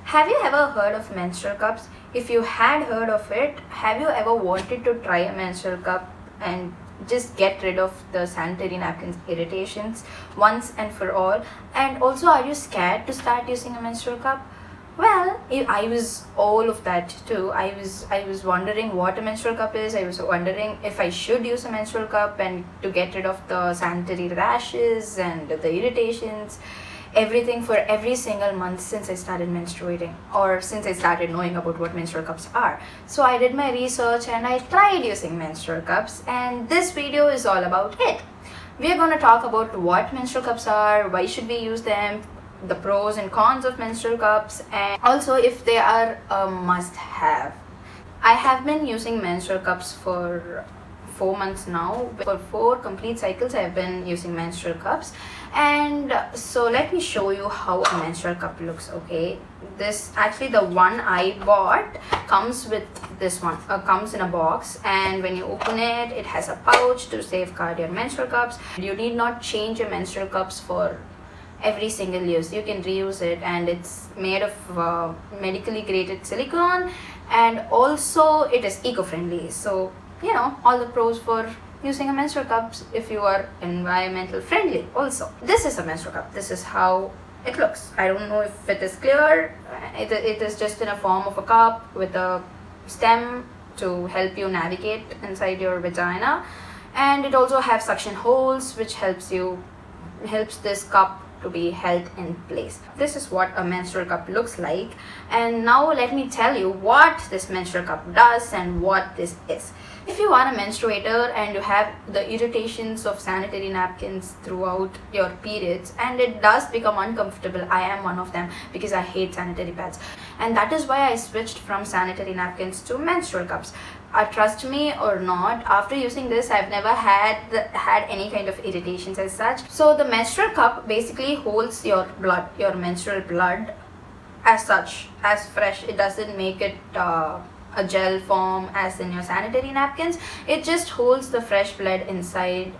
Have you ever heard of menstrual cups? If you had heard of it, have you ever wanted to try a menstrual cup and just get rid of the sanitary napkins irritations once and for all? And also, are you scared to start using a menstrual cup? Well, I was all of that too. I was wondering what a menstrual cup is. I was wondering if I should use a menstrual cup and to get rid of the sanitary rashes and the irritations, everything for every single month since I started menstruating or since I started knowing about what menstrual cups are. So I did my research and I tried using menstrual cups, and this video is all about it. We are going to talk about what menstrual cups are, why should we use them, the pros and cons of menstrual cups, and also if they are a must have. I have been using menstrual cups for 4 months now. For 4 complete cycles I have been using menstrual cups, and so let me show you how a menstrual cup looks. Okay, this actually, the one I bought comes with this one, comes in a box, and when you open it, it has a pouch to safeguard your menstrual cups. You need not change your menstrual cups for every single use. You can reuse it, and it's made of medically graded silicone, and also it is eco-friendly. So all the pros for using a menstrual cups if you are environmental friendly. Also, this is a menstrual cup. This is how it looks. I don't know if it is clear. It is just in a form of a cup with a stem to help you navigate inside your vagina, and it also has suction holes which helps this cup to be held in place. This is what a menstrual cup looks like, and now let me tell you what this menstrual cup does and what this is. If you are a menstruator and you have the irritations of sanitary napkins throughout your periods and it does become uncomfortable, I am one of them because I hate sanitary pads, and that is why I switched from sanitary napkins to menstrual cups. Trust me or not, after using this, I've never had any kind of irritations as such. So the menstrual cup basically holds your blood, your menstrual blood, as such, as fresh. It doesn't make it a gel form as in your sanitary napkins. It just holds the fresh blood inside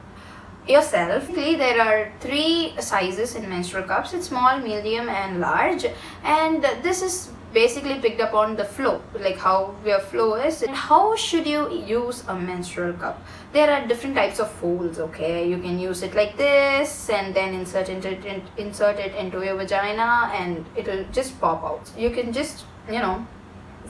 yourself. Basically, there are 3 sizes in menstrual cups. It's small, medium and large, and this is basically picked up on the flow, like how your flow is. And how should you use a menstrual cup? There are different types of folds. Okay, you can use it like this and then insert it into your vagina and it'll just pop out. You can just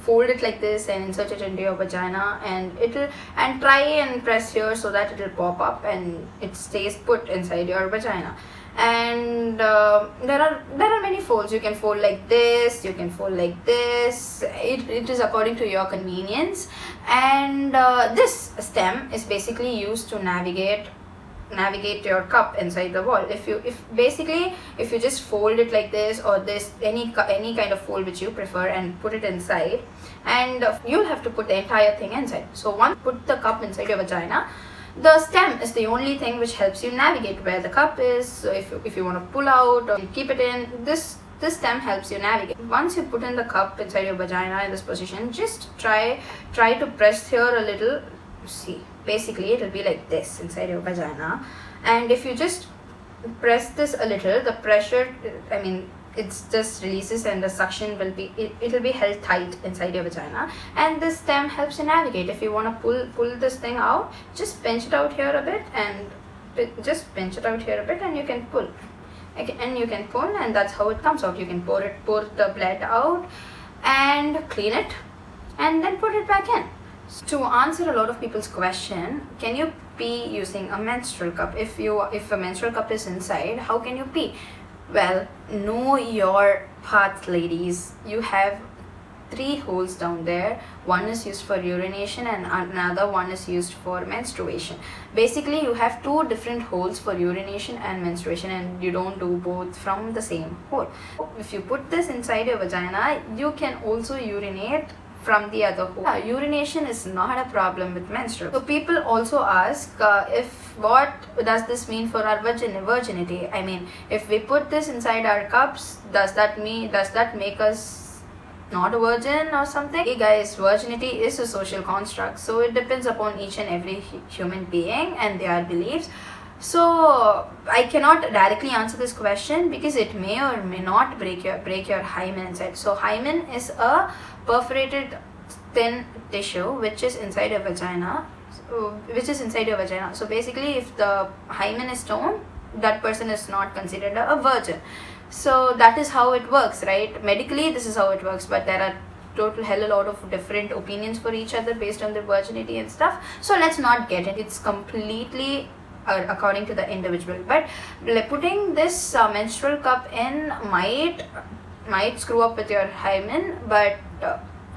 fold it like this and insert it into your vagina, and try and press here so that it'll pop up and it stays put inside your vagina. And there are many folds. You can fold like this, you can fold like this. It is according to your convenience. And this stem is basically used to navigate your cup inside the wall. If you just fold it like this, or this any kind of fold which you prefer, and put it inside, and you'll have to put the entire thing inside. So once you put the cup inside your vagina, the stem is the only thing which helps you navigate where the cup is. So if you want to pull out or keep it in, this stem helps you navigate. Once you put in the cup inside your vagina in this position, just try to press here a little. See, basically it will be like this inside your vagina, and if you just press this a little, the pressure, it just releases, and the suction will be, it will be held tight inside your vagina, and this stem helps you navigate. If you want to pull this thing out, just pinch it out here a bit, and you can pull. And you can pull, and that's how it comes out. You can pour the blood out and clean it, and then put it back in. To answer a lot of people's question, can you pee using a menstrual cup? If a menstrual cup is inside, how can you pee? Well, know your path, ladies. You have 3 holes down there. One is used for urination and another one is used for menstruation. Basically, you have 2 different holes for urination and menstruation, and you don't do both from the same hole. If you put this inside your vagina, you can also urinate from the other hole. Urination is not a problem with menstrual. So people also ask, what does this mean for our virginity? If we put this inside our cups, does that make us not a virgin or something? Hey guys, virginity is a social construct, so it depends upon each and every human being and their beliefs. So I cannot directly answer this question because it may or may not break your hymen inside. So hymen is a perforated thin tissue which is inside your vagina. So basically, if the hymen is torn, that person is not considered a virgin. So that is how it works, right? Medically, this is how it works, but there are total hell a lot of different opinions for each other based on their virginity and stuff. So let's not get it. It's completely according to the individual. But putting this menstrual cup in might screw up with your hymen, but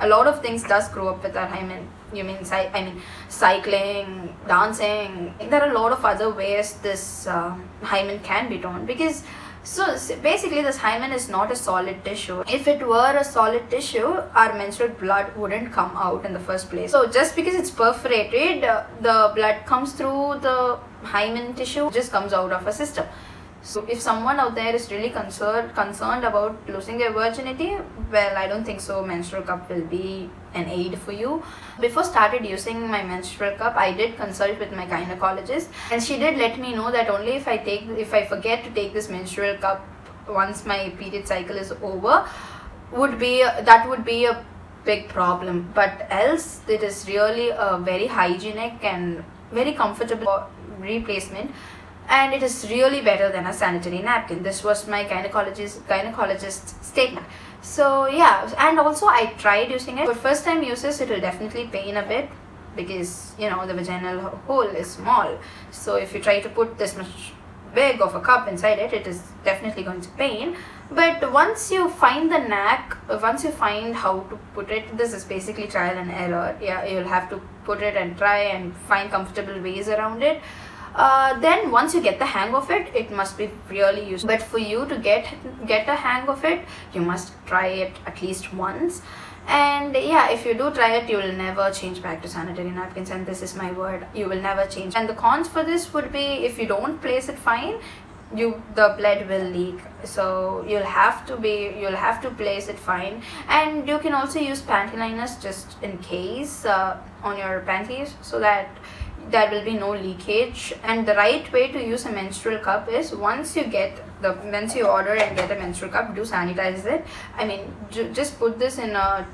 a lot of things does screw up with our hymen. You mean cycling, dancing. There are a lot of other ways this hymen can be torn, because basically this hymen is not a solid tissue. If it were a solid tissue, our menstrual blood wouldn't come out in the first place. So just because it's perforated, the blood comes through the hymen tissue, just comes out of a system. So if someone out there is really concerned about losing their virginity, well, I don't think so menstrual cup will be an aid for you. Before started using my menstrual cup, I did consult with my gynecologist, and she did let me know that only if I forget to take this menstrual cup once my period cycle is over, would be a big problem. But else, it is really a very hygienic and very comfortable replacement, and it is really better than a sanitary napkin. This was my gynecologist's statement. So yeah, and also I tried using it. For first time users, it will definitely pain a bit, because the vaginal hole is small. So if you try to put this much big of a cup inside it, it is definitely going to pain. But once you find the knack, once you find how to put it, this is basically trial and error. Yeah, you'll have to put it and try and find comfortable ways around it. Then once you get the hang of it, it must be really useful. But for you to get a hang of it, you must try it at least once. And yeah, if you do try it, you will never change back to sanitary napkins, and this is my word, you will never change. And the cons for this would be, if you don't place it fine, the blood will leak. So you'll have to place it fine. And you can also use panty liners just in case on your panties, so that there will be no leakage. And the right way to use a menstrual cup is, once you order and get a menstrual cup, do sanitize it. Just put this in a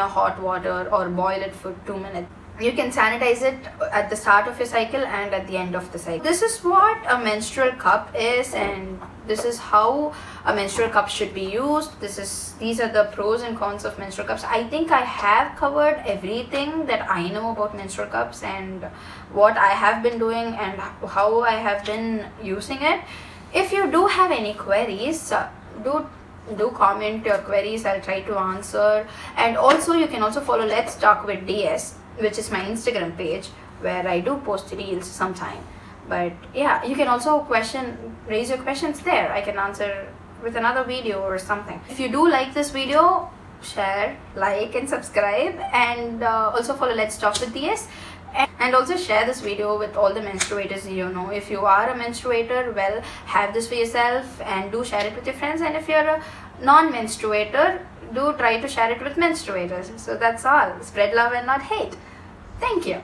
hot water or boil it for 2 minutes. You can sanitize it at the start of your cycle and at the end of the cycle. This is what a menstrual cup is, and this is how a menstrual cup should be used. These are the pros and cons of menstrual cups. I think I have covered everything that I know about menstrual cups and what I have been doing and how I have been using it. If you do have any queries, do comment your queries. I'll try to answer. And also, you can also follow Let's Talk with DS, which is my Instagram page, where I do post reels sometime. But yeah, you can also raise your questions there. I can answer with another video or something. If you do like this video, share, like and subscribe, and also follow Let's Talk with DS. And also share this video with all the menstruators you know. If you are a menstruator, well, have this for yourself and do share it with your friends. And if you're a non-menstruator, do try to share it with menstruators. So that's all. Spread love and not hate. Thank you.